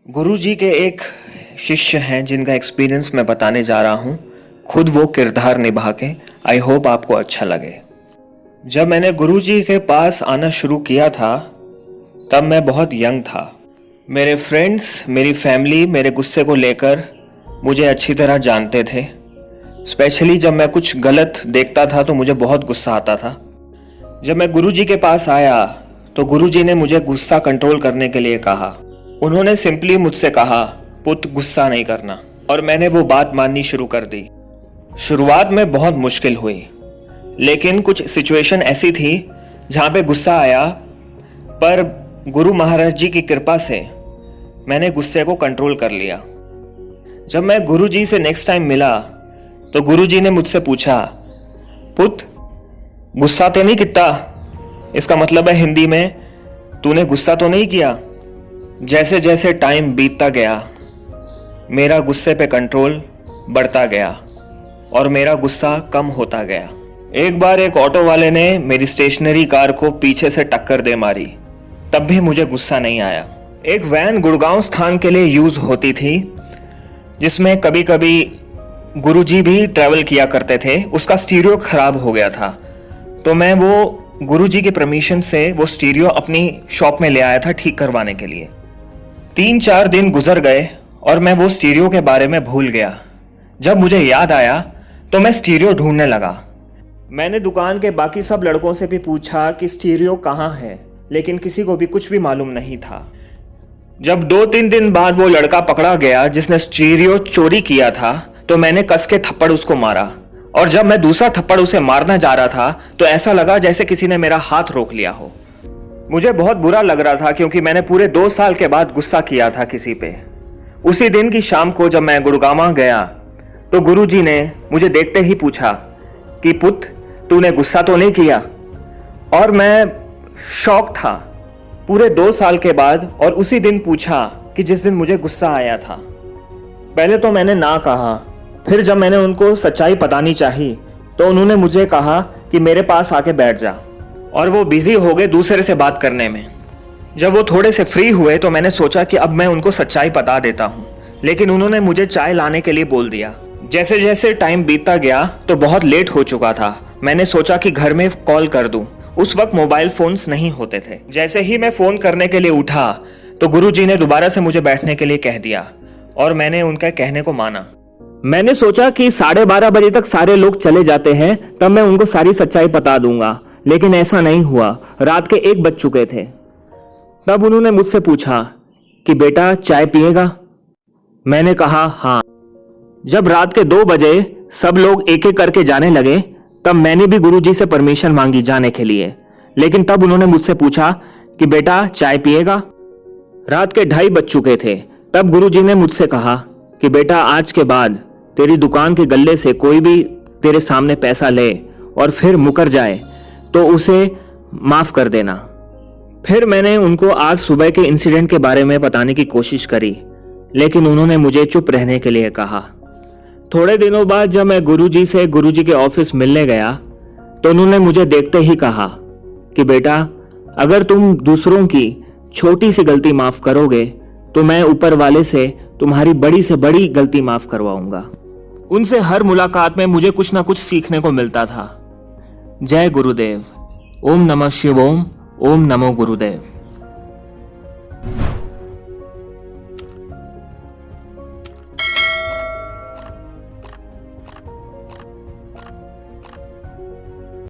गुरुजी के एक शिष्य हैं जिनका एक्सपीरियंस मैं बताने जा रहा हूँ, खुद वो किरदार निभा के। आई होप आपको अच्छा लगे। जब मैंने गुरुजी के पास आना शुरू किया था तब मैं बहुत यंग था। मेरे फ्रेंड्स, मेरी फैमिली मेरे गुस्से को लेकर मुझे अच्छी तरह जानते थे। स्पेशली जब मैं कुछ गलत देखता था तो मुझे बहुत गुस्सा आता था। जब मैं गुरुजी के पास आया तो गुरुजी ने मुझे गुस्सा कंट्रोल करने के लिए कहा। उन्होंने सिंपली मुझसे कहा, पुत्र गुस्सा नहीं करना, और मैंने वो बात माननी शुरू कर दी। शुरुआत में बहुत मुश्किल हुई, लेकिन कुछ सिचुएशन ऐसी थी जहाँ पे गुस्सा आया, पर गुरु महाराज जी की कृपा से मैंने गुस्से को कंट्रोल कर लिया। जब मैं गुरुजी से नेक्स्ट टाइम मिला तो गुरुजी ने मुझसे पूछा, पुत्र गुस्सा तो नहीं कितना? इसका मतलब है हिंदी में, तूने गुस्सा तो नहीं किया? जैसे जैसे टाइम बीतता गया मेरा गुस्से पे कंट्रोल बढ़ता गया और मेरा गुस्सा कम होता गया। एक बार एक ऑटो वाले ने मेरी स्टेशनरी कार को पीछे से टक्कर दे मारी, तब भी मुझे गुस्सा नहीं आया। एक वैन गुड़गांव स्थान के लिए यूज होती थी जिसमें कभी कभी गुरुजी भी ट्रैवल किया करते थे। उसका स्टीरियो खराब हो गया था तो मैं वो गुरुजी के परमिशन से वो स्टीरियो अपनी शॉप में ले आया था ठीक करवाने के लिए। 3-4 दिन गुजर गए और मैं वो स्टीरियो के बारे में भूल गया। जब मुझे याद आया तो मैं स्टीरियो ढूंढने लगा। मैंने दुकान के बाकी सब लड़कों से भी पूछा कि स्टीरियो कहाँ है, लेकिन किसी को भी कुछ भी मालूम नहीं था। जब 2-3 दिन बाद वो लड़का पकड़ा गया जिसने स्टीरियो चोरी किया था तो मैंने कस के थप्पड़ उसको मारा, और जब मैं दूसरा थप्पड़ उसे मारना जा रहा था तो ऐसा लगा जैसे किसी ने मेरा हाथ रोक लिया हो। मुझे बहुत बुरा लग रहा था क्योंकि मैंने पूरे 2 साल के बाद गुस्सा किया था किसी पे। उसी दिन की शाम को जब मैं गुड़गांव गया तो गुरुजी ने मुझे देखते ही पूछा कि पुत्र तूने गुस्सा तो नहीं किया? और मैं शॉक था, पूरे 2 साल के बाद, और उसी दिन पूछा कि जिस दिन मुझे गुस्सा आया था। पहले तो मैंने ना कहा, फिर जब मैंने उनको सच्चाई बतानी चाही तो उन्होंने मुझे कहा कि मेरे पास आके बैठ जा, और वो बिजी हो गए दूसरे से बात करने में। जब वो थोड़े से फ्री हुए तो मैंने सोचा कि अब मैं उनको सच्चाई बता देता हूँ, लेकिन उन्होंने मुझे चाय लाने के लिए बोल दिया। जैसे जैसे टाइम बीतता गया तो बहुत लेट हो चुका था। मैंने सोचा कि घर में कॉल कर दूं। उस वक्त मोबाइल फोन्स नहीं होते थे। जैसे ही मैं फोन करने के लिए उठा तो गुरुजी ने दोबारा से मुझे बैठने के लिए कह दिया, और मैंने उनका कहने को माना। मैंने सोचा कि 12:30 बजे तक सारे लोग चले जाते हैं, तब मैं उनको सारी सच्चाई बता दूंगा, लेकिन ऐसा नहीं हुआ। रात के 1 बज चुके थे। तब उन्होंने मुझसे पूछा कि बेटा चाय पिएगा? मैंने कहा हाँ। जब रात के 2 बजे सब लोग एक एक करके जाने लगे तब मैंने भी गुरुजी से परमिशन मांगी जाने के लिए, लेकिन तब उन्होंने मुझसे पूछा कि बेटा चाय पिएगा? रात के 2:30 बज चुके थे। तब गुरुजी ने मुझसे कहा कि बेटा आज के बाद तेरी दुकान के गल्ले से कोई भी तेरे सामने पैसा ले और फिर मुकर जाए तो उसे माफ कर देना। फिर मैंने उनको आज सुबह के इंसिडेंट के बारे में बताने की कोशिश करी, लेकिन उन्होंने मुझे चुप रहने के लिए कहा। थोड़े दिनों बाद जब मैं गुरुजी से गुरुजी के ऑफिस मिलने गया तो उन्होंने मुझे देखते ही कहा कि बेटा अगर तुम दूसरों की छोटी सी गलती माफ करोगे तो मैं ऊपर वाले से तुम्हारी बड़ी से बड़ी गलती माफ करवाऊंगा। उनसे हर मुलाकात में मुझे कुछ ना कुछ सीखने को मिलता था। जय गुरुदेव। ओम नमः शिवोम। ओम नमो गुरुदेव।